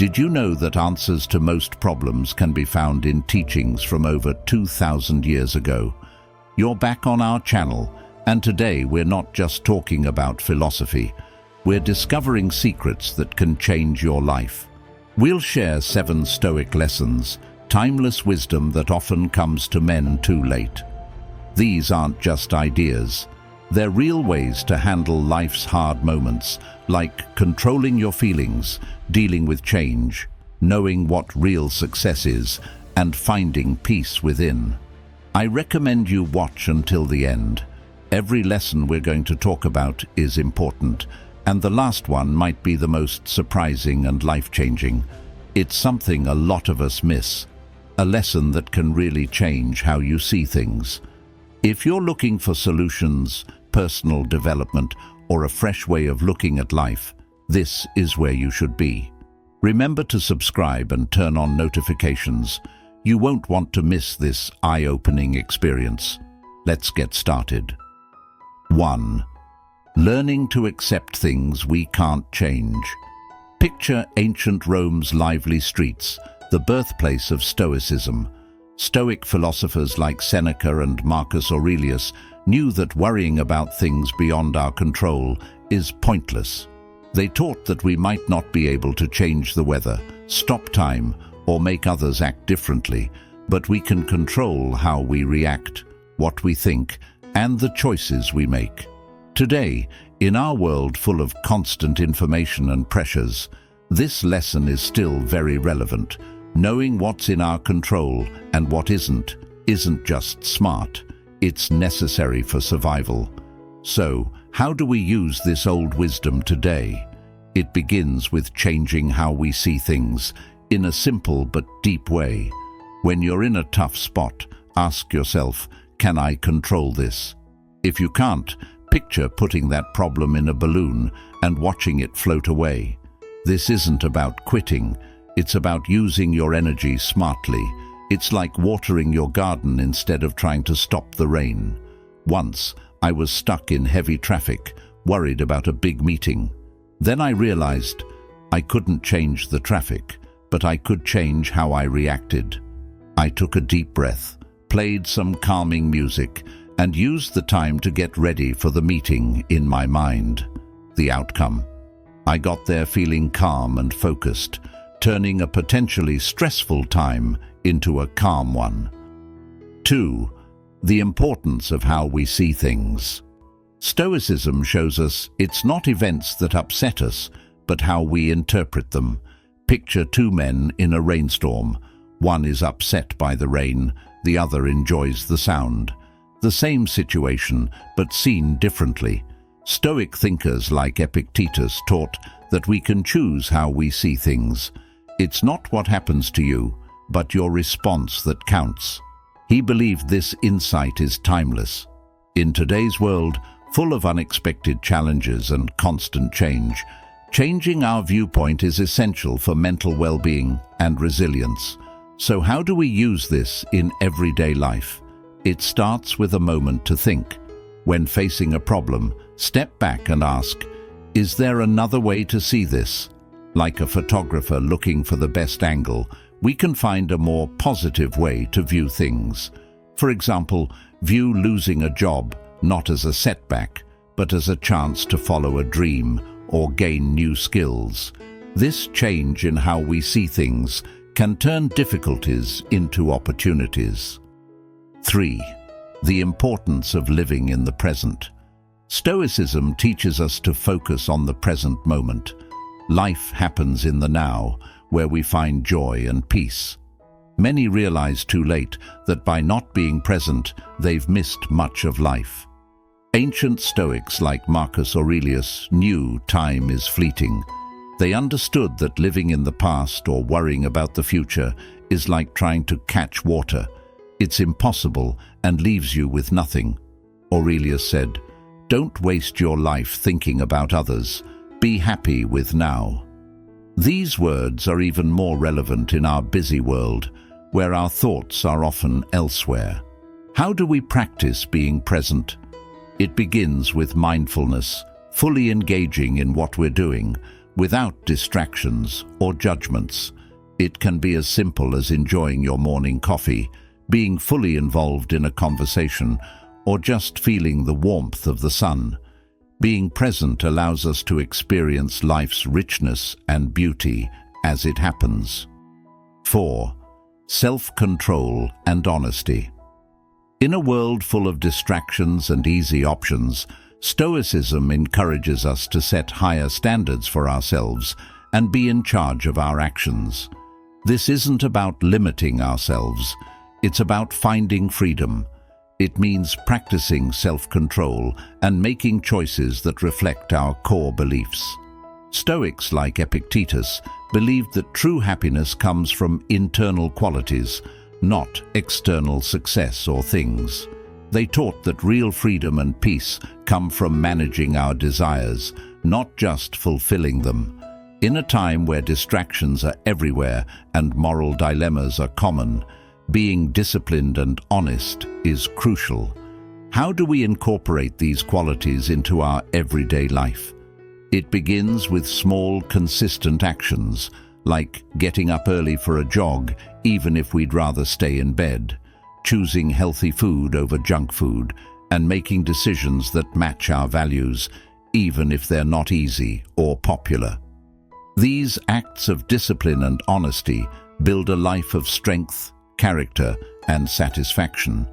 Did you know that answers to most problems can be found in teachings from over 2,000 years ago? You're back on our channel, and today we're not just talking about philosophy. We're discovering secrets that can change your life. We'll share 7 Stoic lessons, timeless wisdom that often comes to men too late. These aren't just ideas. They're real ways to handle life's hard moments, like controlling your feelings, dealing with change, knowing what real success is, and finding peace within. I recommend you watch until the end. Every lesson we're going to talk about is important, and the last one might be the most surprising and life-changing. It's something a lot of us miss, a lesson that can really change how you see things. If you're looking for solutions, personal development, or a fresh way of looking at life, this is where you should be. Remember to subscribe and turn on notifications. You won't want to miss this eye-opening experience. Let's get started. 1. Learning to accept things we can't change. Picture ancient Rome's lively streets, the birthplace of Stoicism. Stoic philosophers like Seneca and Marcus Aurelius knew that worrying about things beyond our control is pointless. They taught that we might not be able to change the weather, stop time, or make others act differently, but we can control how we react, what we think, and the choices we make. Today, in our world full of constant information and pressures, this lesson is still very relevant. Knowing what's in our control and what isn't just smart. It's necessary for survival. So, how do we use this old wisdom today? It begins with changing how we see things, in a simple but deep way. When you're in a tough spot, ask yourself, can I control this? If you can't, picture putting that problem in a balloon and watching it float away. This isn't about quitting, it's about using your energy smartly. It's like watering your garden instead of trying to stop the rain. Once, I was stuck in heavy traffic, worried about a big meeting. Then I realized I couldn't change the traffic, but I could change how I reacted. I took a deep breath, played some calming music, and used the time to get ready for the meeting in my mind. The outcome? I got there feeling calm and focused, turning a potentially stressful time into a calm one. 2. The importance of how we see things. Stoicism shows us it's not events that upset us, but how we interpret them. Picture 2 men in a rainstorm. One is upset by the rain, the other enjoys the sound. The same situation, but seen differently. Stoic thinkers like Epictetus taught that we can choose how we see things. It's not what happens to you, but your response that counts. He believed this insight is timeless. In today's world, full of unexpected challenges and constant change, changing our viewpoint is essential for mental well-being and resilience. So how do we use this in everyday life? It starts with a moment to think. When facing a problem, step back and ask, is there another way to see this? Like a photographer looking for the best angle, we can find a more positive way to view things. For example, view losing a job not as a setback, but as a chance to follow a dream or gain new skills. This change in how we see things can turn difficulties into opportunities. 3. The importance of living in the present. Stoicism teaches us to focus on the present moment. Life happens in the now, where we find joy and peace. Many realize too late that by not being present, they've missed much of life. Ancient Stoics like Marcus Aurelius knew time is fleeting. They understood that living in the past or worrying about the future is like trying to catch water. It's impossible and leaves you with nothing. Aurelius said, "Don't waste your life thinking about others. Be happy with now." These words are even more relevant in our busy world, where our thoughts are often elsewhere. How do we practice being present? It begins with mindfulness, fully engaging in what we're doing, without distractions or judgments. It can be as simple as enjoying your morning coffee, being fully involved in a conversation, or just feeling the warmth of the sun. Being present allows us to experience life's richness and beauty as it happens. 4. Self-control and honesty. In a world full of distractions and easy options, Stoicism encourages us to set higher standards for ourselves and be in charge of our actions. This isn't about limiting ourselves, it's about finding freedom. It means practicing self-control and making choices that reflect our core beliefs. Stoics like Epictetus believed that true happiness comes from internal qualities, not external success or things. They taught that real freedom and peace come from managing our desires, not just fulfilling them. In a time where distractions are everywhere and moral dilemmas are common, being disciplined and honest is crucial. How do we incorporate these qualities into our everyday life? It begins with small, consistent actions, like getting up early for a jog, even if we'd rather stay in bed, choosing healthy food over junk food, and making decisions that match our values, even if they're not easy or popular. These acts of discipline and honesty build a life of strength, character, and satisfaction.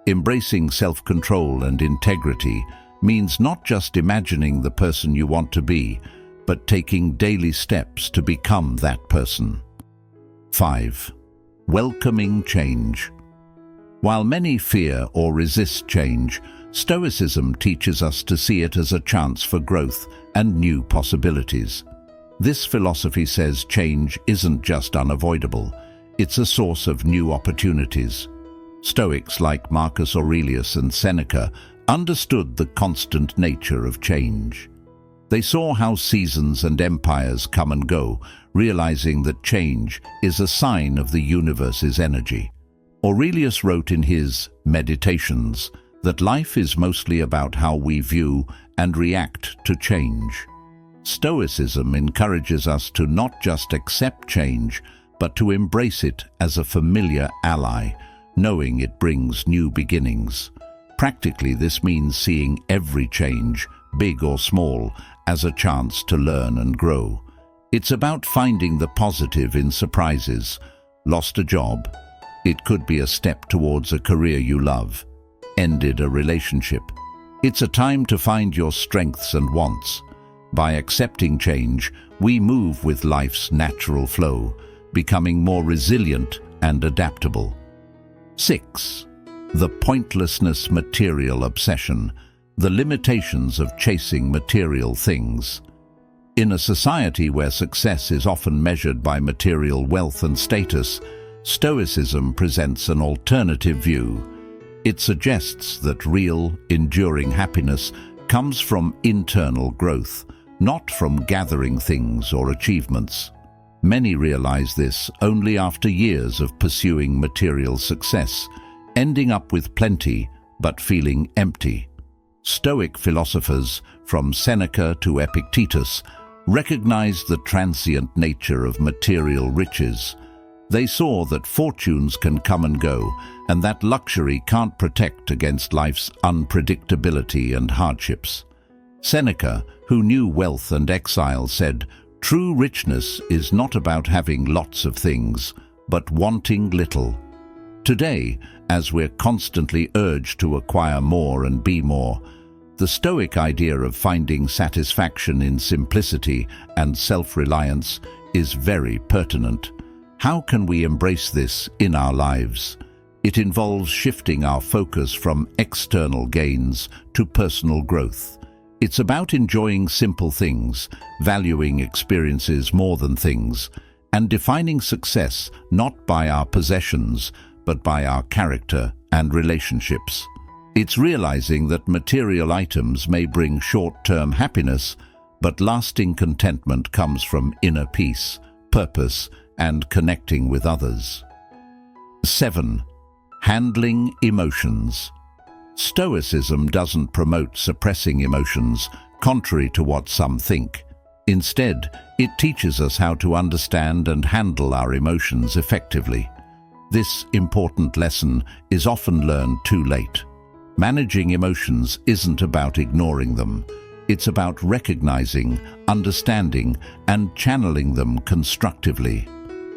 Embracing self-control and integrity means not just imagining the person you want to be, but taking daily steps to become that person. 5. Welcoming change. While many fear or resist change, Stoicism teaches us to see it as a chance for growth and new possibilities. This philosophy says change isn't just unavoidable, it's a source of new opportunities. Stoics like Marcus Aurelius and Seneca understood the constant nature of change. They saw how seasons and empires come and go, realizing that change is a sign of the universe's energy. Aurelius wrote in his Meditations that life is mostly about how we view and react to change. Stoicism encourages us to not just accept change, but to embrace it as a familiar ally, knowing it brings new beginnings. Practically, this means seeing every change, big or small, as a chance to learn and grow. It's about finding the positive in surprises. Lost a job? It could be a step towards a career you love. Ended a relationship? It's a time to find your strengths and wants. By accepting change, we move with life's natural flow, becoming more resilient and adaptable. 6. The pointlessness material obsession, the limitations of chasing material things. In a society where success is often measured by material wealth and status, Stoicism presents an alternative view. It suggests that real, enduring happiness comes from internal growth, not from gathering things or achievements. Many realize this only after years of pursuing material success, ending up with plenty but feeling empty. Stoic philosophers, from Seneca to Epictetus, recognized the transient nature of material riches. They saw that fortunes can come and go, and that luxury can't protect against life's unpredictability and hardships. Seneca, who knew wealth and exile, said, "True richness is not about having lots of things, but wanting little." Today, as we're constantly urged to acquire more and be more, the Stoic idea of finding satisfaction in simplicity and self-reliance is very pertinent. How can we embrace this in our lives? It involves shifting our focus from external gains to personal growth. It's about enjoying simple things, valuing experiences more than things, and defining success not by our possessions, but by our character and relationships. It's realizing that material items may bring short-term happiness, but lasting contentment comes from inner peace, purpose, and connecting with others. 7. Handling emotions. Stoicism doesn't promote suppressing emotions, contrary to what some think. Instead, it teaches us how to understand and handle our emotions effectively. This important lesson is often learned too late. Managing emotions isn't about ignoring them. It's about recognizing, understanding, and channeling them constructively.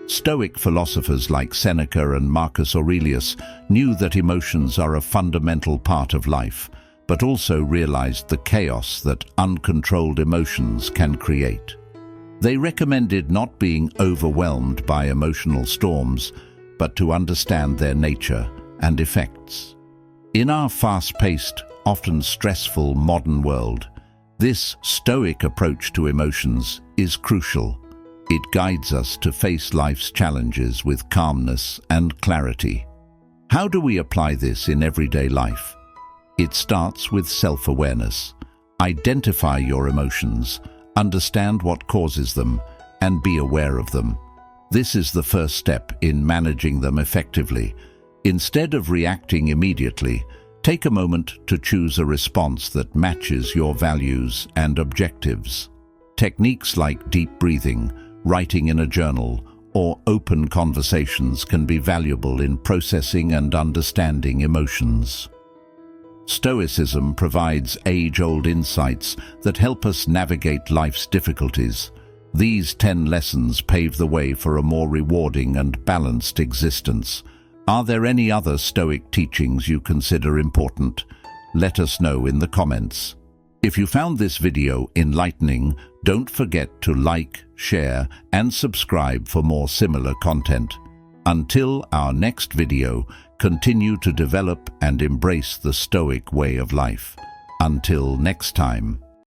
Stoic philosophers like Seneca and Marcus Aurelius knew that emotions are a fundamental part of life, but also realized the chaos that uncontrolled emotions can create. They recommended not being overwhelmed by emotional storms, but to understand their nature and effects. In our fast-paced, often stressful modern world, this Stoic approach to emotions is crucial. It guides us to face life's challenges with calmness and clarity. How do we apply this in everyday life? It starts with self-awareness. Identify your emotions, understand what causes them, and be aware of them. This is the first step in managing them effectively. Instead of reacting immediately, take a moment to choose a response that matches your values and objectives. Techniques like deep breathing, writing in a journal, or open conversations can be valuable in processing and understanding emotions. Stoicism provides age-old insights that help us navigate life's difficulties. These 10 lessons pave the way for a more rewarding and balanced existence. Are there any other Stoic teachings you consider important? Let us know in the comments. If you found this video enlightening, don't forget to like, share, and subscribe for more similar content. Until our next video, continue to develop and embrace the Stoic way of life. Until next time.